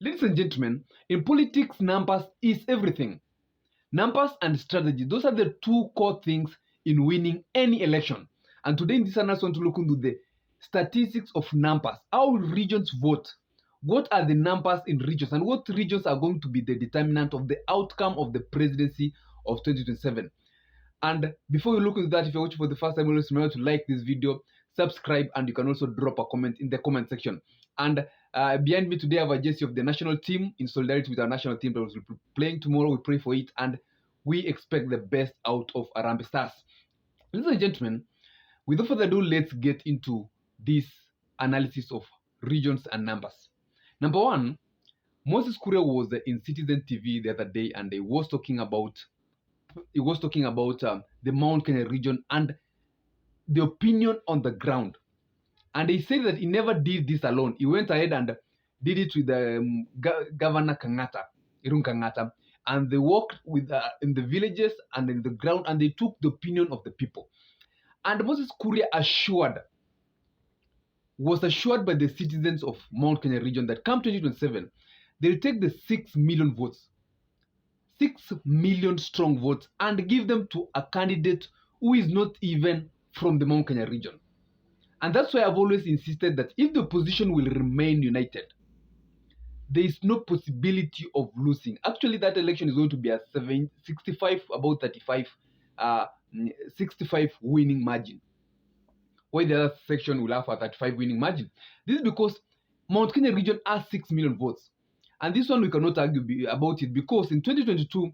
Ladies and gentlemen, in politics, numbers is everything. Numbers and strategy, those are the two core things in winning any election. And today in this analysis, I want to look into the statistics of numbers. How regions vote? What are the numbers in regions? And what regions are going to be the determinant of the outcome of the presidency of 2027? And before you look into that, if you're watching for the first time, always remember to like this video, subscribe, and you can also drop a comment in the comment section. And behind me today, I have a jersey of the national team in solidarity with our national team that will be playing tomorrow. We pray for it, and we expect the best out of Harambee Stars. Ladies and gentlemen, without further ado, let's get into this analysis of regions and numbers. Number one, Moses Kuria was in Citizen TV the other day, and he was talking about the Mount Kenya region and the opinion on the ground. And he said that he never did this alone. He went ahead and did it with the Governor Kangata, Irun Kangata, and they worked with in the villages and in the ground, and they took the opinion of the people. And Moses Kuria was assured by the citizens of Mount Kenya region that come 2027, they'll take the 6 million votes, 6 million strong votes, and give them to a candidate who is not even from the Mount Kenya region. And that's why I've always insisted that if the opposition will remain united, there is no possibility of losing. Actually, that election is going to be a 65, about 35, 65 winning margin, while the other section will have a 35 winning margin. This is because Mount Kenya region has 6 million votes. And this one we cannot argue about it, because in 2022,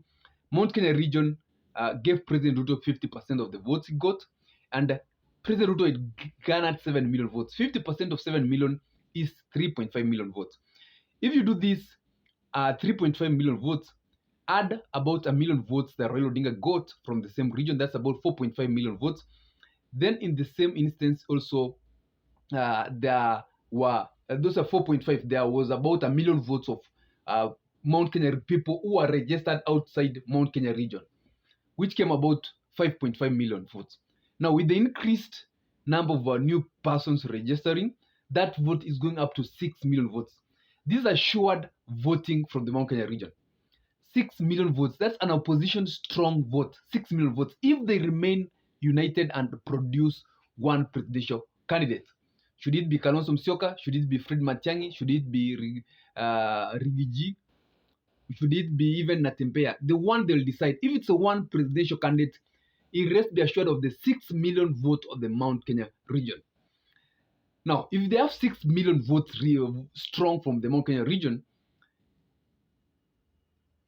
Mount Kenya region gave President Ruto 50% of the votes he got, and President Ruto had garnered 7 million votes. 50% of 7 million is 3.5 million votes. If you do this 3.5 million votes, add about a million votes that Raila Odinga got from the same region, that's about 4.5 million votes. Then in the same instance also, there were, those are 4.5, there was about a million votes of Mount Kenya people who are registered outside Mount Kenya region, which came about 5.5 million votes. Now, with the increased number of new persons registering, that vote is going up to 6 million votes. These are assured voting from the Mount Kenya region. 6 million votes, that's an opposition strong vote. 6 million votes, if they remain united and produce one presidential candidate. Should it be Kalonzo Musyoka? Should it be Fred Matiang'i? Should it be Rigiji? Should it be even Natembeya? The one they'll decide. If it's a one presidential candidate, it rest be assured of the 6 million vote of the Mount Kenya region. Now, if they have 6 million votes strong from the Mount Kenya region,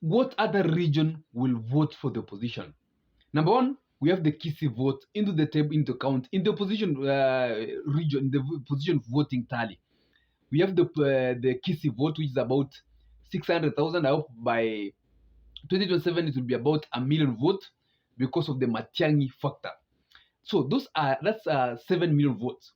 what other region will vote for the opposition? Number one, we have the Kisii vote into the table, into account in the opposition region, the opposition voting tally. We have the Kisii vote, which is about 600,000. I hope by 2027 it will be about a million votes because of the Matiang'i factor. So that's 7 million votes.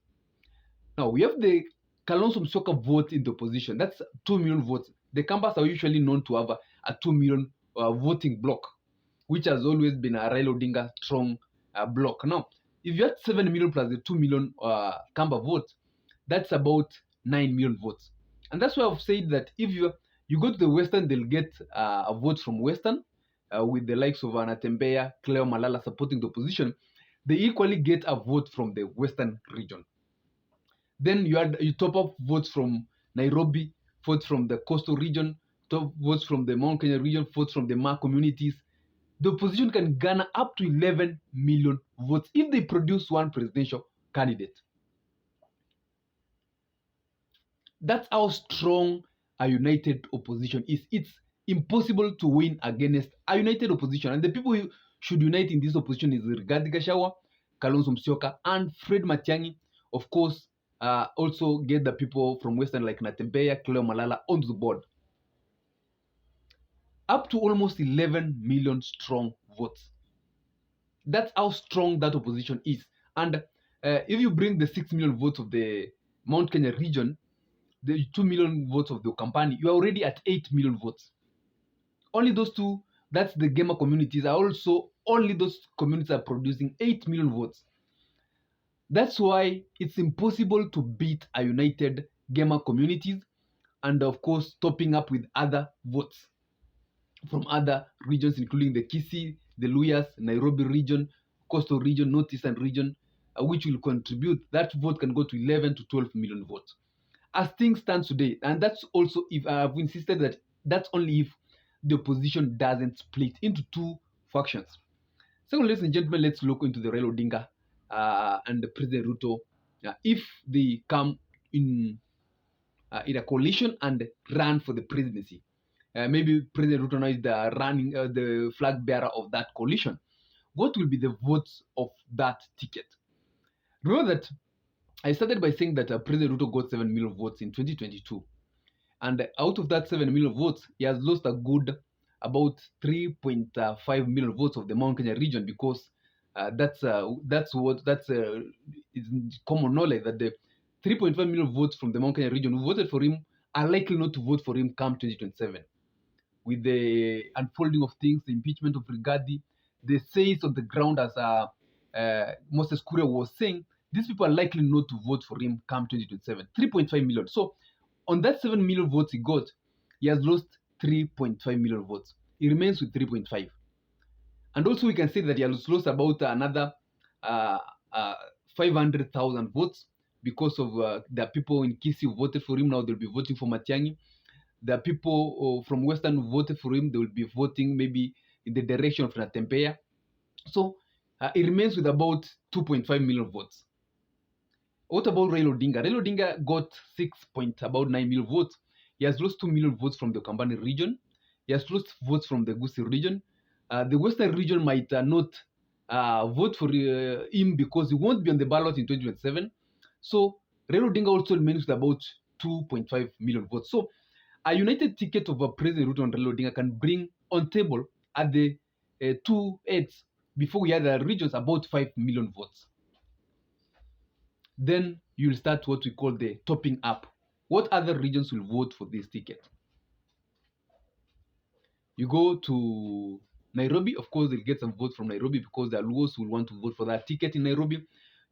Now we have the Kalonzo Musyoka vote in the opposition. That's 2 million votes. The Kambas are usually known to have a 2 million voting block, which has always been a Raila Odinga strong block. Now, if you had 7 million plus the 2 million Kamba votes, that's about 9 million votes. And that's why I've said that if you go to the Western, they'll get a vote from Western with the likes of Natembeya, Cleo Malala supporting the opposition. They equally get a vote from the Western region. Then you top up votes from Nairobi, votes from the coastal region, top votes from the Mount Kenya region, votes from the Ma communities. The opposition can garner up to 11 million votes if they produce one presidential candidate. That's how strong a united opposition is. It's impossible to win against a united opposition. And the people who should unite in this opposition is Rigathi Gachagua, Kalonzo Musyoka, and Fred Matiang'i. Of course, also get the people from Western like Natembeya, Cleo Malala onto the board. Up to almost 11 million strong votes. That's how strong that opposition is. And if you bring the 6 million votes of the Mount Kenya region, the 2 million votes of the Kampani, you are already at 8 million votes. Only those two, that's the gamer communities, are also, only those communities are producing 8 million votes. That's why it's impossible to beat a united gamer communities and of course topping up with other votes from other regions, including the Kisii, the Luyas, Nairobi region, Coastal region, Northeastern region, which will contribute. That vote can go to 11 to 12 million votes. As things stand today, and that's also if I've insisted that that's only if the opposition doesn't split into two factions. So, ladies and gentlemen, let's look into the Raila Odinga and the President Ruto. If they come in a coalition and run for the presidency, maybe President Ruto now is the flag bearer of that coalition. What will be the votes of that ticket? Remember that I started by saying that President Ruto got 7 million votes in 2022. And out of that 7 million votes, he has lost a good about 3.5 million votes of the Mount Kenya region, because that's common knowledge that the 3.5 million votes from the Mount Kenya region who voted for him are likely not to vote for him come 2027. With the unfolding of things, the impeachment of Rigathi, the says on the ground, as Moses Kuria was saying, these people are likely not to vote for him come 2027. 3.5 million. So on that 7 million votes he got, he has lost 3.5 million votes. He remains with 3.5. And also we can say that he has lost about another 500,000 votes because of the people in Kisii who voted for him. Now they'll be voting for Matiang'i. The people from Western who voted for him, they will be voting maybe in the direction of Natembeya. So it remains with about 2.5 million votes. What about Raila Odinga? Raila Odinga got 6.9 million votes. He has lost 2 million votes from the Kambani region. He has lost votes from the Gusii region. The Western region might not vote for him because he won't be on the ballot in 2027. So Raila Odinga also remains with about 2.5 million votes. So a united ticket of President Ruto and Raila Odinga can bring on table at the two ends before we have the regions about 5 million votes. Then you'll start what we call the topping up. What other regions will vote for this ticket? You go to Nairobi, of course, they'll get some votes from Nairobi because the Luos will want to vote for that ticket in Nairobi.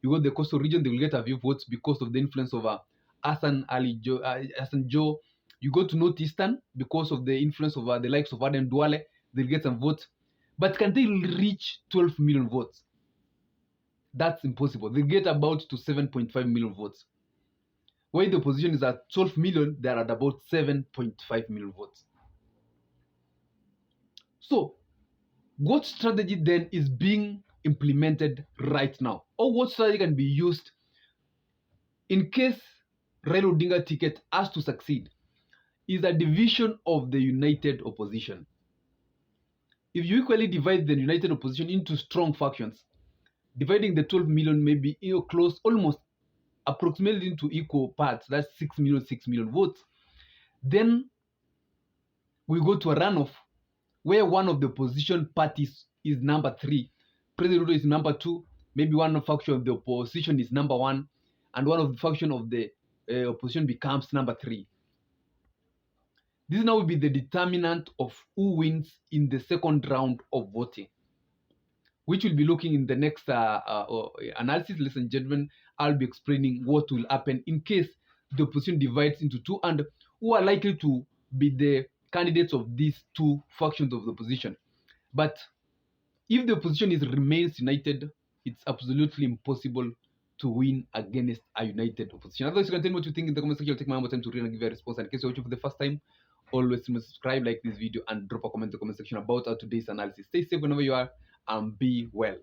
You go to the coastal region, they will get a few votes because of the influence of Hassan Joe. You go to Northeastern because of the influence of the likes of Aden Duale, they'll get some votes. But can they reach 12 million votes? That's impossible. They get about to 7.5 million votes. While the opposition is at 12 million, they're at about 7.5 million votes. So, what strategy then is being implemented right now? Or what strategy can be used in case Raila Odinga ticket has to succeed? Is a division of the united opposition. If you equally divide the united opposition into strong factions, dividing the 12 million maybe close almost approximately into equal parts, that's 6 million votes, then we go to a runoff where one of the opposition parties is number 3, President Ruto is number 2, maybe one faction of the opposition is number 1, and one of the faction of the opposition becomes number 3. This now will be the determinant of who wins in the second round of voting, which will be looking in the next analysis. Ladies and gentlemen, I'll be explaining what will happen in case the opposition divides into two and who are likely to be the candidates of these two factions of the opposition. But if the opposition remains united, it's absolutely impossible to win against a united opposition. Otherwise, you can tell me what you think in the comment section. I'll take my own time to read and give you a response. And in case you're watching for the first time, always subscribe, like this video, and drop a comment in the comment section about our today's analysis. Stay safe whenever you are, and be well.